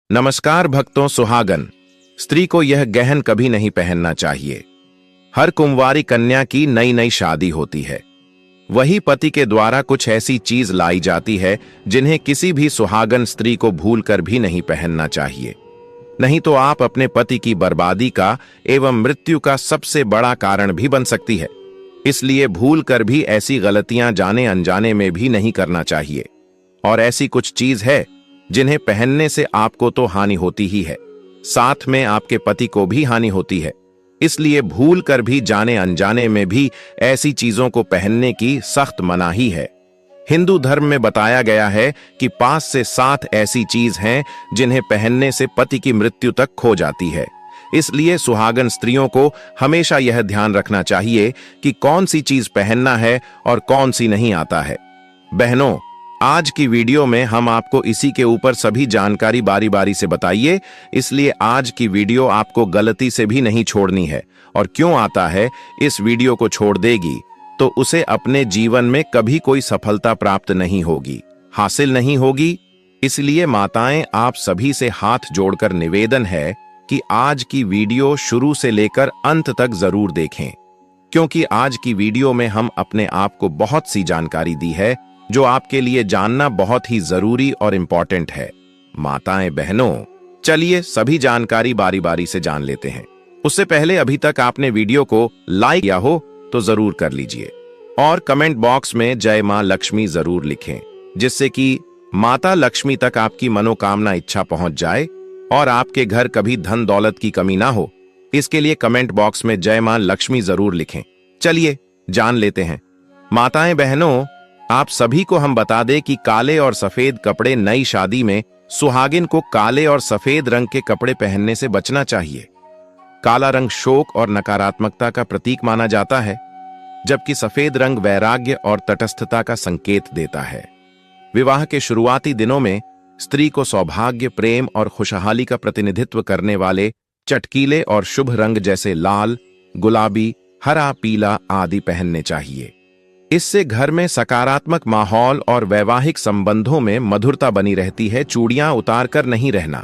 नमस्कार भक्तों। सुहागन स्त्री को यह गहन कभी नहीं पहनना चाहिए। हर कुंवारी कन्या की नई नई शादी होती है। वही पति के द्वारा कुछ ऐसी चीज लाई जाती है जिन्हें किसी भी सुहागन स्त्री को भूलकर भी नहीं पहनना चाहिए। नहीं तो आप अपने पति की बर्बादी का एवं मृत्यु का सबसे बड़ा कारण भी बन सकती है। इसलिए भूलकर भी ऐसी गलतियां जाने अनजाने में भी नहीं करना चाहिए। और ऐसी कुछ चीज है जिन्हें पहनने से आपको तो हानि होती ही है, साथ में आपके पति को भी हानि होती है। इसलिए भूल कर भी जाने अनजाने में भी ऐसी चीजों को पहनने की सख्त मनाही है। हिंदू धर्म में बताया गया है कि 5 से 7 ऐसी चीज हैं जिन्हें पहनने से पति की मृत्यु तक खो जाती है। इसलिए सुहागन स्त्रियों को हमेशा यह ध्यान रखना चाहिए कि कौन सी चीज पहनना है और कौन सी नहीं आता है। बहनों, आज की वीडियो में हम आपको इसी के ऊपर सभी जानकारी बारी बारी से बताइए। इसलिए आज की वीडियो आपको गलती से भी नहीं छोड़नी है। और क्यों आता है, इस वीडियो को छोड़ देगी तो उसे अपने जीवन में कभी कोई सफलता प्राप्त नहीं होगी, हासिल नहीं होगी। इसलिए माताएं, आप सभी से हाथ जोड़कर निवेदन है कि आज की वीडियो शुरू से लेकर अंत तक जरूर देखें, क्योंकि आज की वीडियो में हम अपने आप को बहुत सी जानकारी दी है जो आपके लिए जानना बहुत ही जरूरी और इंपॉर्टेंट है। माताएं बहनों, चलिए सभी जानकारी बारी बारी से जान लेते हैं। उससे पहले अभी तक आपने वीडियो को लाइक किया हो तो जरूर कर लीजिए और कमेंट बॉक्स में जय मां लक्ष्मी जरूर लिखें, जिससे कि माता लक्ष्मी तक आपकी मनोकामना इच्छा पहुंच जाए और आपके घर कभी धन दौलत की कमी ना हो। इसके लिए कमेंट बॉक्स में जय मां लक्ष्मी जरूर लिखें। चलिए जान लेते हैं। माताएं बहनों, आप सभी को हम बता दें कि काले और सफेद कपड़े, नई शादी में सुहागिन को काले और सफेद रंग के कपड़े पहनने से बचना चाहिए। काला रंग शोक और नकारात्मकता का प्रतीक माना जाता है, जबकि सफेद रंग वैराग्य और तटस्थता का संकेत देता है। विवाह के शुरुआती दिनों में स्त्री को सौभाग्य, प्रेम और खुशहाली का प्रतिनिधित्व करने वाले चटकीले और शुभ रंग जैसे लाल, गुलाबी, हरा, पीला आदि पहनने चाहिए। इससे घर में सकारात्मक माहौल और वैवाहिक संबंधों में मधुरता बनी रहती है। चूड़ियां उतारकर नहीं रहना।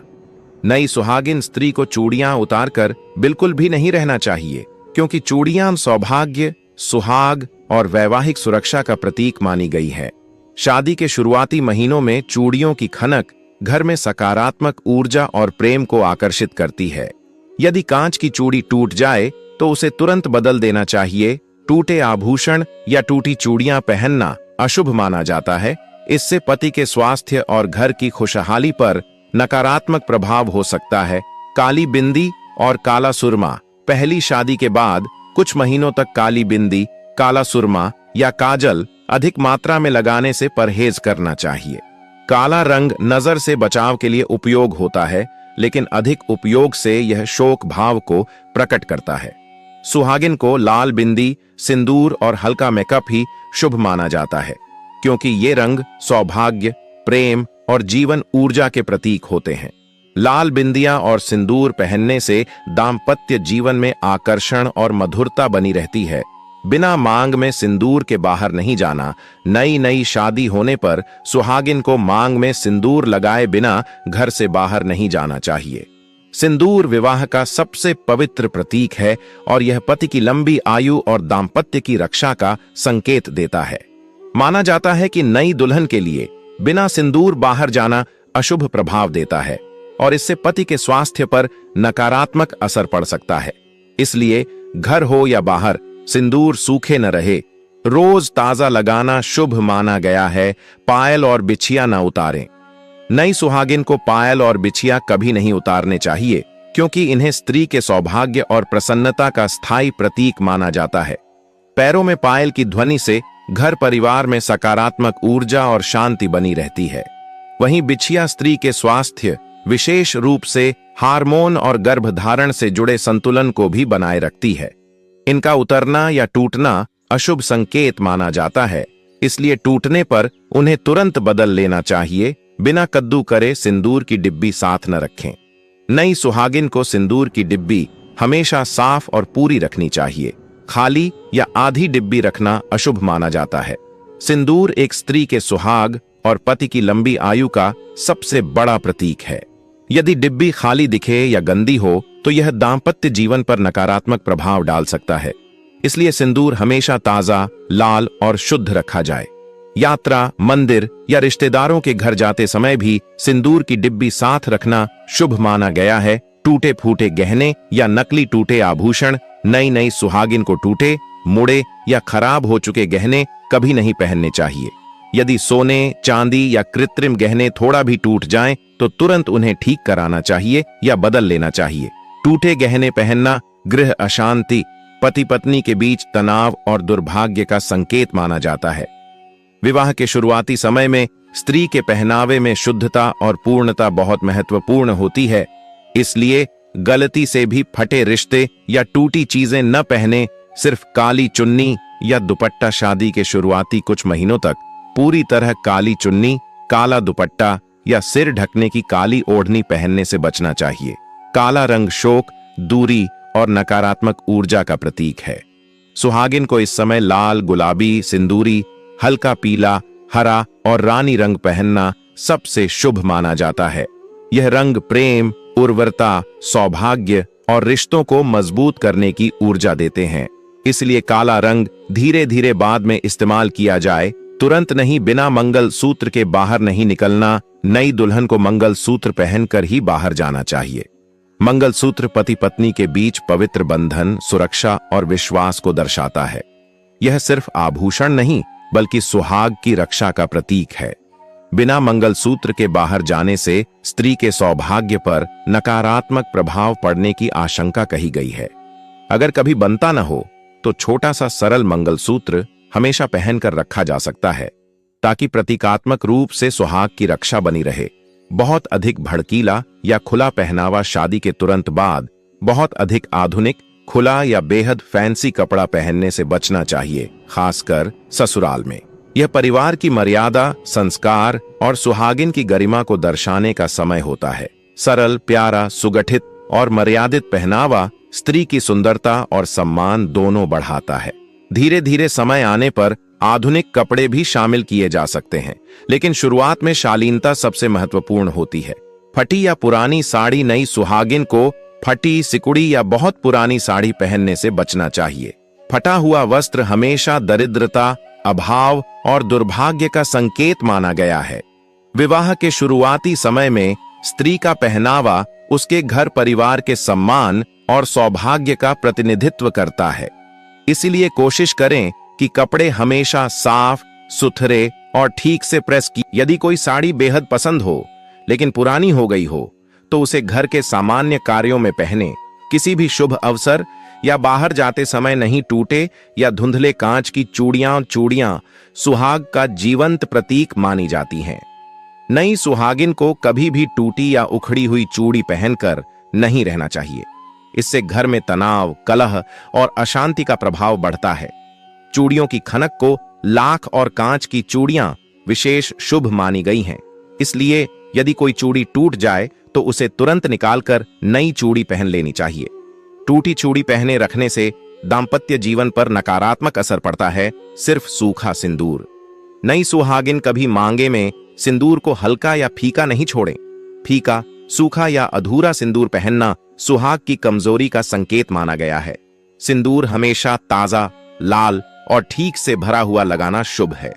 नई सुहागिन स्त्री को चूड़ियां उतारकर बिल्कुल भी नहीं रहना चाहिए, क्योंकि चूड़ियां सौभाग्य, सुहाग और वैवाहिक सुरक्षा का प्रतीक मानी गई है। शादी के शुरुआती महीनों में चूड़ियों की खनक घर में सकारात्मक ऊर्जा और प्रेम को आकर्षित करती है। यदि कांच की चूड़ी टूट जाए तो उसे तुरंत बदल देना चाहिए। टूटे आभूषण या टूटी चूड़ियां पहनना अशुभ माना जाता है। इससे पति के स्वास्थ्य और घर की खुशहाली पर नकारात्मक प्रभाव हो सकता है। काली बिंदी और काला सुरमा, पहली शादी के बाद कुछ महीनों तक काली बिंदी, काला सुरमा या काजल अधिक मात्रा में लगाने से परहेज करना चाहिए। काला रंग नजर से बचाव के लिए उपयोग होता है, लेकिन अधिक उपयोग से यह शोक भाव को प्रकट करता है। सुहागिन को लाल बिंदी, सिंदूर और हल्का मेकअप ही शुभ माना जाता है, क्योंकि ये रंग सौभाग्य, प्रेम और जीवन ऊर्जा के प्रतीक होते हैं। लाल बिंदियां और सिंदूर पहनने से दाम्पत्य जीवन में आकर्षण और मधुरता बनी रहती है। बिना मांग में सिंदूर के बाहर नहीं जाना। नई शादी होने पर सुहागिन को मांग में सिंदूर लगाए बिना घर से बाहर नहीं जाना चाहिए। सिंदूर विवाह का सबसे पवित्र प्रतीक है और यह पति की लंबी आयु और दाम्पत्य की रक्षा का संकेत देता है। माना जाता है कि नई दुल्हन के लिए बिना सिंदूर बाहर जाना अशुभ प्रभाव देता है और इससे पति के स्वास्थ्य पर नकारात्मक असर पड़ सकता है। इसलिए घर हो या बाहर सिंदूर सूखे न रहे। रोज ताजा लगाना शुभ माना गया है। पायल और बिछिया न उतारें। नई सुहागिन को पायल और बिछिया कभी नहीं उतारने चाहिए, क्योंकि इन्हें स्त्री के सौभाग्य और प्रसन्नता का स्थायी प्रतीक माना जाता है। पैरों में पायल की ध्वनि से घर परिवार में सकारात्मक ऊर्जा और शांति बनी रहती है। वहीं बिछिया स्त्री के स्वास्थ्य, विशेष रूप से हार्मोन और गर्भधारण से जुड़े संतुलन को भी बनाए रखती है। इनका उतरना या टूटना अशुभ संकेत माना जाता है, इसलिए टूटने पर उन्हें तुरंत बदल लेना चाहिए। बिना कद्दू करे सिंदूर की डिब्बी साथ न रखें। नई सुहागिन को सिंदूर की डिब्बी हमेशा साफ और पूरी रखनी चाहिए। खाली या आधी डिब्बी रखना अशुभ माना जाता है। सिंदूर एक स्त्री के सुहाग और पति की लंबी आयु का सबसे बड़ा प्रतीक है। यदि डिब्बी खाली दिखे या गंदी हो तो यह दाम्पत्य जीवन पर नकारात्मक प्रभाव डाल सकता है। इसलिए सिंदूर हमेशा ताजा, लाल और शुद्ध रखा जाए। यात्रा, मंदिर या रिश्तेदारों के घर जाते समय भी सिंदूर की डिब्बी साथ रखना शुभ माना गया है। टूटे फूटे गहने या नकली टूटे आभूषण, नई सुहागिन को टूटे, मुड़े या खराब हो चुके गहने कभी नहीं पहनने चाहिए। यदि सोने, चांदी या कृत्रिम गहने थोड़ा भी टूट जाएं, तो तुरंत उन्हें ठीक कराना चाहिए या बदल लेना चाहिए। टूटे गहने पहनना गृह अशांति, पति पत्नी के बीच तनाव और दुर्भाग्य का संकेत माना जाता है। विवाह के शुरुआती समय में स्त्री के पहनावे में शुद्धता और पूर्णता बहुत महत्वपूर्ण होती है। इसलिए गलती से भी फटे रिश्ते या टूटी चीजें न पहने। सिर्फ काली चुन्नी या दुपट्टा, शादी के शुरुआती कुछ महीनों तक पूरी तरह काली चुन्नी, काला दुपट्टा या सिर ढकने की काली ओढ़नी पहनने से बचना चाहिए। काला रंग शोक, दूरी और नकारात्मक ऊर्जा का प्रतीक है। सुहागिन को इस समय लाल, गुलाबी, सिंदूरी, हल्का पीला, हरा और रानी रंग पहनना सबसे शुभ माना जाता है। यह रंग प्रेम, उर्वरता, सौभाग्य और रिश्तों को मजबूत करने की ऊर्जा देते हैं। इसलिए काला रंग धीरे धीरे बाद में इस्तेमाल किया जाए, तुरंत नहीं। बिना मंगल सूत्र के बाहर नहीं निकलना। नई दुल्हन को मंगल सूत्र पहनकर ही बाहर जाना चाहिए। मंगल सूत्र पति पत्नी के बीच पवित्र बंधन, सुरक्षा और विश्वास को दर्शाता है। यह सिर्फ आभूषण नहीं बल्कि सुहाग की रक्षा का प्रतीक है। बिना मंगल सूत्र के बाहर जाने से स्त्री के सौभाग्य पर नकारात्मक प्रभाव पड़ने की आशंका कही गई है। अगर कभी बनता न हो तो छोटा सा सरल मंगल सूत्र हमेशा पहनकर रखा जा सकता है, ताकि प्रतीकात्मक रूप से सुहाग की रक्षा बनी रहे। बहुत अधिक भड़कीला या खुला पहनावा शादी के तुरंत बाद बहुत अधिक आधुनिक, खुला या बेहद फैंसी कपड़ा पहनने से बचना चाहिए, खासकर ससुराल में। यह परिवार की मर्यादा, संस्कार और सुहागिन की गरिमा को दर्शाने का समय होता है। सरल, प्यारा, सुगठित और मर्यादित पहनावा स्त्री की सुंदरता और सम्मान दोनों बढ़ाता है। धीरे धीरे समय आने पर आधुनिक कपड़े भी शामिल किए जा सकते हैं, लेकिन शुरुआत में शालीनता सबसे महत्वपूर्ण होती है। फटी या पुरानी साड़ी, नई सुहागिन को फटी, सिकुड़ी या बहुत पुरानी साड़ी पहनने से बचना चाहिए। फटा हुआ वस्त्र हमेशा दरिद्रता, अभाव और दुर्भाग्य का संकेत माना गया है। विवाह के शुरुआती समय में स्त्री का पहनावा उसके घर परिवार के सम्मान और सौभाग्य का प्रतिनिधित्व करता है। इसलिए कोशिश करें कि कपड़े हमेशा साफ, सुथरे और ठीक से प्रेस की। यदि कोई साड़ी बेहद पसंद हो लेकिन पुरानी हो गई हो तो उसे घर के सामान्य कार्यों में पहने। किसी भी शुभ अवसर या बाहर जाते समय नहीं। टूटे या धुंधले कांच की चूड़ियां सुहाग का जीवंत प्रतीक मानी जाती हैं। नई सुहागिन को कभी भी टूटी या उखड़ी हुई चूड़ी पहनकर नहीं रहना चाहिए। इससे घर में तनाव, कलह और अशांति का प्रभाव बढ़ता है। चूड़ियों की खनक को लाख और कांच की चूड़ियां विशेष शुभ मानी गई हैं। इसलिए यदि कोई चूड़ी टूट जाए तो उसे तुरंत निकालकर नई चूड़ी पहन लेनी चाहिए। टूटी चूड़ी पहने रखने से दाम्पत्य जीवन पर नकारात्मक असर पड़ता है। सिर्फ सूखा सिंदूर। नई सुहागिन कभी मांगे में सिंदूर को हल्का या फीका नहीं छोड़ें। फीका, सूखा या अधूरा सिंदूर पहनना सुहाग की कमजोरी का संकेत माना गया है। सिंदूर हमेशा ताजा, लाल और ठीक से भरा हुआ लगाना शुभ है।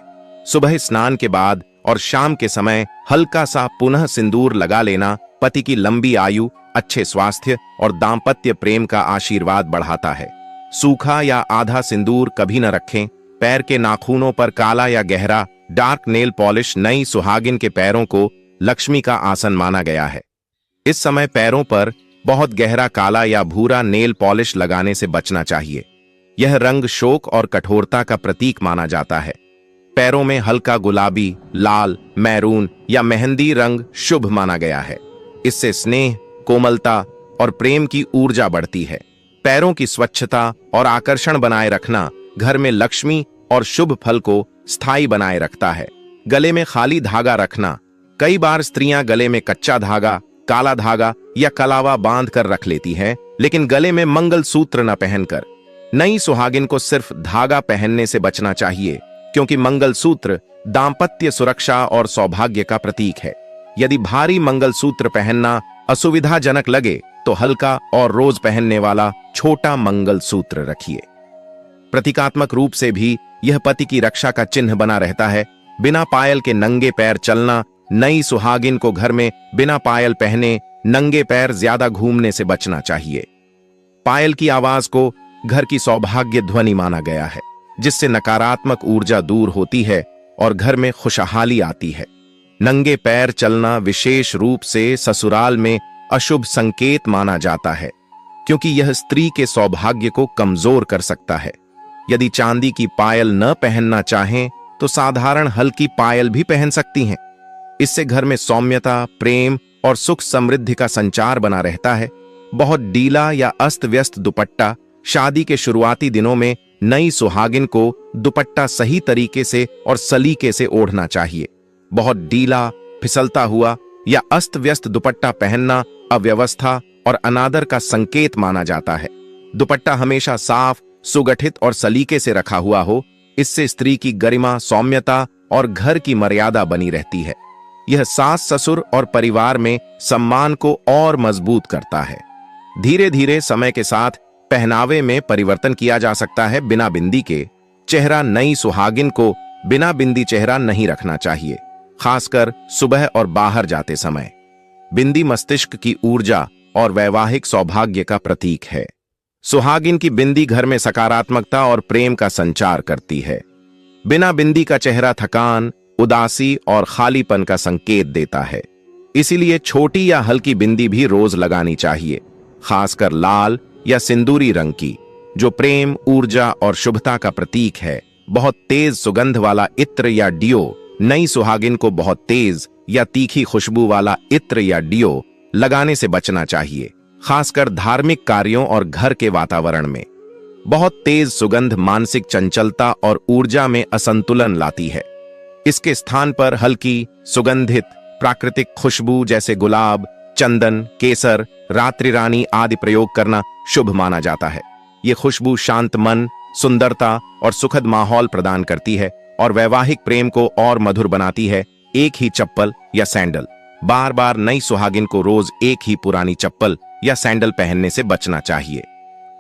सुबह स्नान के बाद और शाम के समय हल्का सा पुनः सिंदूर लगा लेना पति की लंबी आयु, अच्छे स्वास्थ्य और दाम्पत्य प्रेम का आशीर्वाद बढ़ाता है। सूखा या आधा सिंदूर कभी न रखें। पैर के नाखूनों पर काला या गहरा डार्क नेल पॉलिश। नई सुहागिन के पैरों को लक्ष्मी का आसन माना गया है। इस समय पैरों पर बहुत गहरा काला या भूरा नेल पॉलिश लगाने से बचना चाहिए। यह रंग शोक और कठोरता का प्रतीक माना जाता है। पैरों में हल्का गुलाबी, लाल, मैरून या मेहंदी रंग शुभ माना गया है। इससे स्नेह, कोमलता और प्रेम की ऊर्जा बढ़ती है। पैरों की स्वच्छता और आकर्षण बनाए रखना घर में लक्ष्मी और शुभ फल को स्थायी बनाए रखता है। गले में खाली धागा रखना। कई बार स्त्रियां गले में कच्चा धागा, काला धागा या कलावा बांध कर रख लेती हैं, लेकिन गले में मंगल सूत्र न पहनकर। नई सुहागिन को सिर्फ धागा पहनने से बचना चाहिए, क्योंकि मंगल सूत्र दाम्पत्य सुरक्षा और सौभाग्य का प्रतीक है। यदि भारी मंगलसूत्र पहनना असुविधाजनक लगे तो हल्का और रोज पहनने वाला छोटा मंगलसूत्र रखिए। प्रतीकात्मक रूप से भी यह पति की रक्षा का चिन्ह बना रहता है। बिना पायल के नंगे पैर चलना। नई सुहागिन को घर में बिना पायल पहने नंगे पैर ज्यादा घूमने से बचना चाहिए। पायल की आवाज को घर की सौभाग्य ध्वनि माना गया है, जिससे नकारात्मक ऊर्जा दूर होती है और घर में खुशहाली आती है। नंगे पैर चलना विशेष रूप से ससुराल में अशुभ संकेत माना जाता है, क्योंकि यह स्त्री के सौभाग्य को कमजोर कर सकता है। यदि चांदी की पायल न पहनना चाहें तो साधारण हल्की पायल भी पहन सकती हैं। इससे घर में सौम्यता, प्रेम और सुख समृद्धि का संचार बना रहता है। बहुत ढीला या अस्त व्यस्त दुपट्टा। शादी के शुरुआती दिनों में नई सुहागिन को दुपट्टा सही तरीके से और सलीके से ओढ़ना चाहिए। बहुत ढीला, फिसलता हुआ या अस्त व्यस्त दुपट्टा पहनना अव्यवस्था और अनादर का संकेत माना जाता है। दुपट्टा हमेशा साफ, सुगठित और सलीके से रखा हुआ हो। इससे स्त्री की गरिमा, सौम्यता और घर की मर्यादा बनी रहती है। यह सास, ससुर और परिवार में सम्मान को और मजबूत करता है। धीरे धीरे समय के साथ पहनावे में परिवर्तन किया जा सकता है। बिना बिंदी के चेहरा। नई सुहागिन को बिना बिंदी चेहरा नहीं रखना चाहिए, खासकर सुबह और बाहर जाते समय। बिंदी मस्तिष्क की ऊर्जा और वैवाहिक सौभाग्य का प्रतीक है। सुहागिन की बिंदी घर में सकारात्मकता और प्रेम का संचार करती है। बिना बिंदी का चेहरा थकान, उदासी और खालीपन का संकेत देता है। इसीलिए छोटी या हल्की बिंदी भी रोज लगानी चाहिए, खासकर लाल या सिंदूरी रंग की, जो प्रेम, ऊर्जा और शुभता का प्रतीक है। बहुत तेज सुगंध वाला इत्र या डियो। नई सुहागिन को बहुत तेज या तीखी खुशबू वाला इत्र या डियो लगाने से बचना चाहिए, खासकर धार्मिक कार्यों और घर के वातावरण में। बहुत तेज सुगंध मानसिक चंचलता और ऊर्जा में असंतुलन लाती है। इसके स्थान पर हल्की, सुगंधित, प्राकृतिक खुशबू जैसे गुलाब, चंदन, केसर, रात्रि रानी आदि प्रयोग करना शुभ माना जाता है। ये खुशबू शांत मन, सुंदरता और सुखद माहौल प्रदान करती है और वैवाहिक प्रेम को और मधुर बनाती है। एक ही चप्पल या सैंडल। बार बार नई सुहागिन को रोज एक ही पुरानी चप्पल या सैंडल पहनने से बचना चाहिए।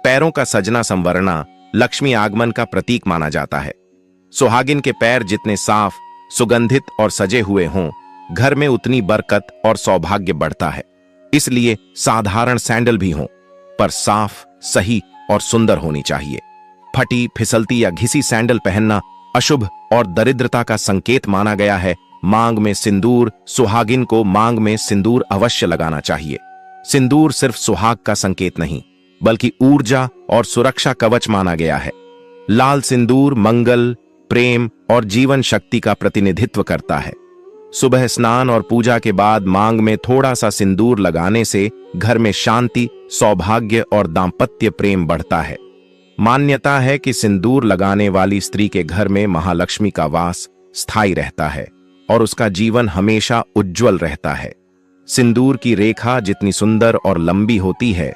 पैरों का सजना संवरना लक्ष्मी आगमन का प्रतीक माना जाता है। सुहागिन के पैर जितने साफ, सुगंधित और सजे हुए हों, घर में उतनी बरकत और सौभाग्य बढ़ता है। इसलिए साधारण सैंडल भी हों, पर साफ, सही और सुंदर होनी चाहिए। फटी, फिसलती या घिसी सैंडल पहनना अशुभ और दरिद्रता का संकेत माना गया है। मांग में सिंदूर। सुहागिन को मांग में सिंदूर अवश्य लगाना चाहिए। सिंदूर सिर्फ सुहाग का संकेत नहीं, बल्कि ऊर्जा और सुरक्षा कवच माना गया है। लाल सिंदूर मंगल, प्रेम और जीवन शक्ति का प्रतिनिधित्व करता है। सुबह स्नान और पूजा के बाद मांग में थोड़ा सा सिंदूर लगाने से घर में शांति, सौभाग्य और दाम्पत्य प्रेम बढ़ता है। मान्यता है कि सिंदूर लगाने वाली स्त्री के घर में महालक्ष्मी का वास स्थायी रहता है और उसका जीवन हमेशा उज्जवल रहता है। सिंदूर की रेखा जितनी सुंदर और लंबी होती है,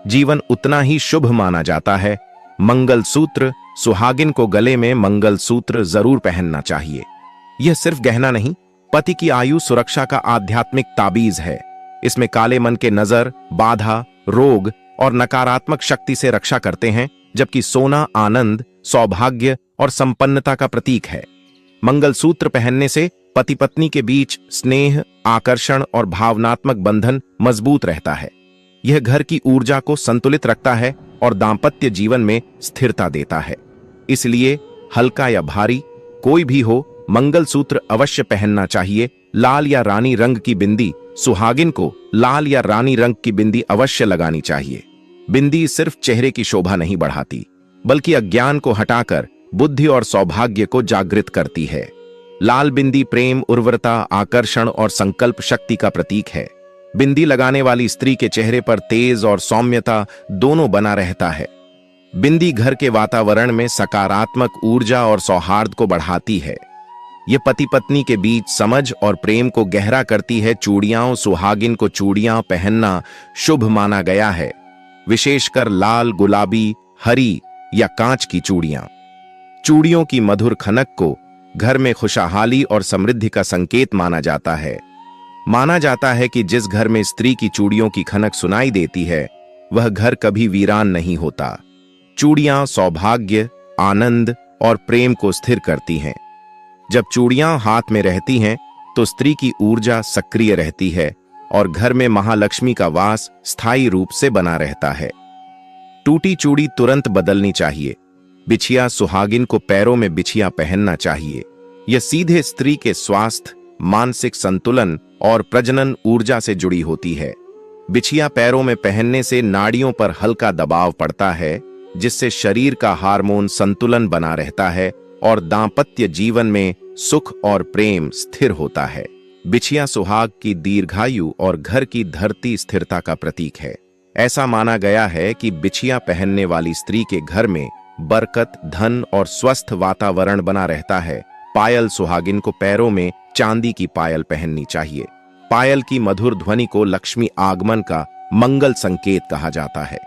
जीवन उतना ही शुभ माना जाता है। मंगलसूत्र। सुहागिन को गले में मंगलसूत्र जरूर पहनना चाहिए। यह सिर्फ गहना नहीं, पति की आयु सुरक्षा का आध्यात्मिक ताबीज है। इसमें काले मन के नजर, बाधा, रोग और नकारात्मक शक्ति से रक्षा करते हैं, जबकि सोना आनंद, सौभाग्य और संपन्नता का प्रतीक है। मंगलसूत्र पहनने से पति पत्नी के बीच स्नेह, आकर्षण और भावनात्मक बंधन मजबूत रहता है। यह घर की ऊर्जा को संतुलित रखता है और दाम्पत्य जीवन में स्थिरता देता है। इसलिए हल्का या भारी कोई भी हो, मंगलसूत्र अवश्य पहनना चाहिए। लाल या रानी रंग की बिंदी। सुहागिन को लाल या रानी रंग की बिंदी अवश्य लगानी चाहिए। बिंदी सिर्फ चेहरे की शोभा नहीं बढ़ाती, बल्कि अज्ञान को हटाकर बुद्धि और सौभाग्य को जागृत करती है। लाल बिंदी प्रेम, उर्वरता, आकर्षण और संकल्प शक्ति का प्रतीक है। बिंदी लगाने वाली स्त्री के चेहरे पर तेज और सौम्यता दोनों बना रहता है। बिंदी घर के वातावरण में सकारात्मक ऊर्जा और सौहार्द को बढ़ाती है। यह पति पत्नी के बीच समझ और प्रेम को गहरा करती है। चूड़ियां। सुहागिन को चूड़ियां पहनना शुभ माना गया है, विशेषकर लाल, गुलाबी, हरी या कांच की चूड़ियां। चूड़ियों की मधुर खनक को घर में खुशहाली और समृद्धि का संकेत माना जाता है। माना जाता है कि जिस घर में स्त्री की चूड़ियों की खनक सुनाई देती है वह घर कभी वीरान नहीं होता। चूड़ियां सौभाग्य, आनंद और प्रेम को स्थिर करती हैं। जब चूड़ियां हाथ में रहती हैं तो स्त्री की ऊर्जा सक्रिय रहती है और घर में महालक्ष्मी का वास स्थायी रूप से बना रहता है। टूटी चूड़ी तुरंत बदलनी चाहिए। बिछिया सुहागिन को पैरों में बिछिया पहनना चाहिए। यह सीधे स्त्री के स्वास्थ्य, मानसिक संतुलन और प्रजनन ऊर्जा से जुड़ी होती है। बिछिया पैरों में पहनने से नाड़ियों पर हल्का दबाव पड़ता है, जिससे शरीर का हार्मोन संतुलन बना रहता है और दांपत्य जीवन में सुख और प्रेम स्थिर होता है। बिछिया सुहाग की दीर्घायु और घर की धरती स्थिरता का प्रतीक है। ऐसा माना गया है कि बिछिया पहनने वाली स्त्री के घर में बरकत, धन और स्वस्थ वातावरण बना रहता है। पायल सुहागिन को पैरों में चांदी की पायल पहननी चाहिए। पायल की मधुर ध्वनि को लक्ष्मी आगमन का मंगल संकेत कहा जाता है।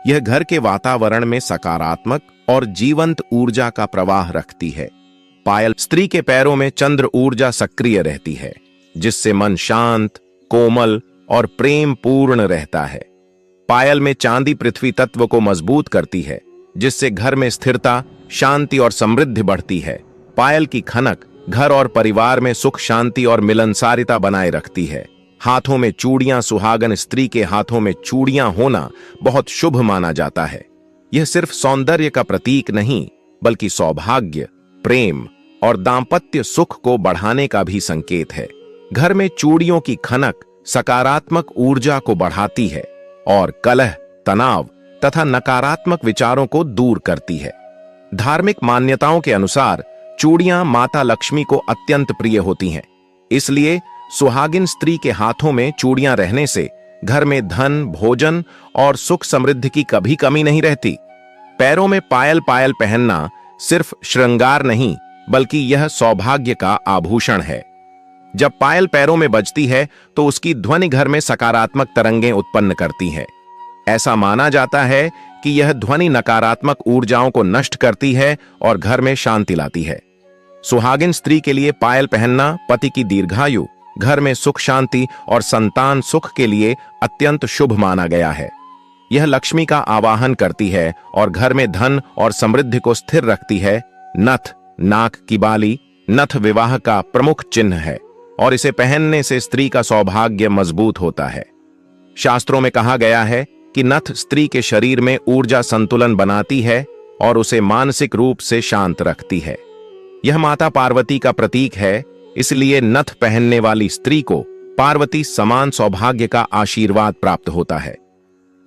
यह घर के वातावरण में सकारात्मक और जीवंत ऊर्जा का प्रवाह रखती है। पायल स्त्री के पैरों में चंद्र ऊर्जा सक्रिय रहती है, जिससे मन शांत, कोमल और प्रेम पूर्ण रहता है। पायल में चांदी पृथ्वी तत्व को मजबूत करती है, जिससे घर में स्थिरता, शांति और समृद्धि बढ़ती है। पायल की खनक घर और परिवार में सुख, शांति और मिलनसारिता बनाए रखती है। हाथों में चूड़ियां सुहागन स्त्री के हाथों में चूड़ियां होना बहुत शुभ माना जाता है। यह सिर्फ सौंदर्य का प्रतीक नहीं, बल्कि सौभाग्य, प्रेम और दांपत्य सुख को बढ़ाने का भी संकेत है। घर में चूड़ियों की खनक सकारात्मक ऊर्जा को बढ़ाती है और कलह, तनाव तथा नकारात्मक विचारों को दूर करती है। धार्मिक मान्यताओं के अनुसार चूड़ियां माता लक्ष्मी को अत्यंत प्रिय होती हैं। इसलिए सुहागिन स्त्री के हाथों में चूड़ियां रहने से घर में धन, भोजन और सुख समृद्धि की कभी कमी नहीं रहती। पैरों में पायल पहनना सिर्फ श्रृंगार नहीं, बल्कि यह सौभाग्य का आभूषण है। जब पायल पैरों में बजती है तो उसकी ध्वनि घर में सकारात्मक तरंगें उत्पन्न करती है। ऐसा माना जाता है कि यह ध्वनि नकारात्मक ऊर्जाओं को नष्ट करती है और घर में शांति लाती है। सुहागिन स्त्री के लिए पायल पहनना पति की दीर्घायु, घर में सुख, शांति और संतान सुख के लिए अत्यंत शुभ माना गया है। यह लक्ष्मी का आवाहन करती है और घर में धन और समृद्धि को स्थिर रखती है। नथ, नाक की बाली, नथ विवाह का प्रमुख चिन्ह है और इसे पहनने से स्त्री का सौभाग्य मजबूत होता है। शास्त्रों में कहा गया है कि नथ स्त्री के शरीर में ऊर्जा संतुलन बनाती है और उसे मानसिक रूप से शांत रखती है। यह माता पार्वती का प्रतीक है, इसलिए नथ पहनने वाली स्त्री को पार्वती समान सौभाग्य का आशीर्वाद प्राप्त होता है।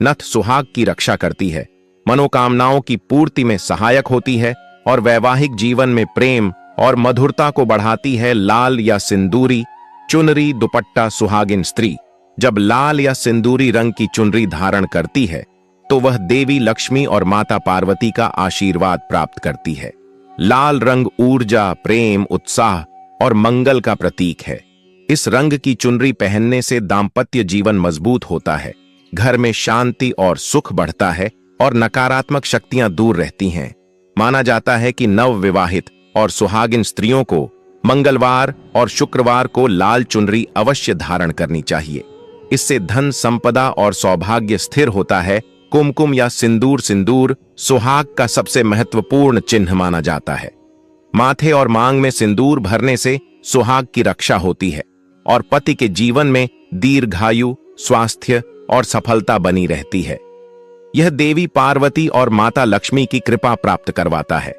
नथ सुहाग की रक्षा करती है, मनोकामनाओं की पूर्ति में सहायक होती है और वैवाहिक जीवन में प्रेम और मधुरता को बढ़ाती है। लाल या सिंदूरी चुनरी दुपट्टा सुहागिन स्त्री जब लाल या सिंदूरी रंग की चुनरी धारण करती है तो वह देवी लक्ष्मी और माता पार्वती का आशीर्वाद प्राप्त करती है। लाल रंग ऊर्जा, प्रेम, उत्साह और मंगल का प्रतीक है। इस रंग की चुनरी पहनने से दांपत्य जीवन मजबूत होता है, घर में शांति और सुख बढ़ता है और नकारात्मक शक्तियां दूर रहती हैं। माना जाता है कि नवविवाहित और सुहागिन स्त्रियों को मंगलवार और शुक्रवार को लाल चुनरी अवश्य धारण करनी चाहिए। इससे धन, संपदा और सौभाग्य स्थिर होता है। कुमकुम या सिंदूर सुहाग का सबसे महत्वपूर्ण चिन्ह माना जाता है। माथे और मांग में सिंदूर भरने से सुहाग की रक्षा होती है और पति के जीवन में दीर्घायु, स्वास्थ्य और सफलता बनी रहती है। यह देवी पार्वती और माता लक्ष्मी की कृपा प्राप्त करवाता है।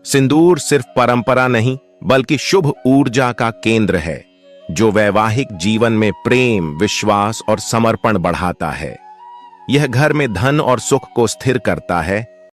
सिंदूर सिर्फ परंपरा नहीं, बल्कि शुभ ऊर्जा का केंद्र है, जो वैवाहिक जीवन में प्रेम, विश्वास और समर्पण बढ़ाता है। यह घर में धन और सुख को स्थिर करता है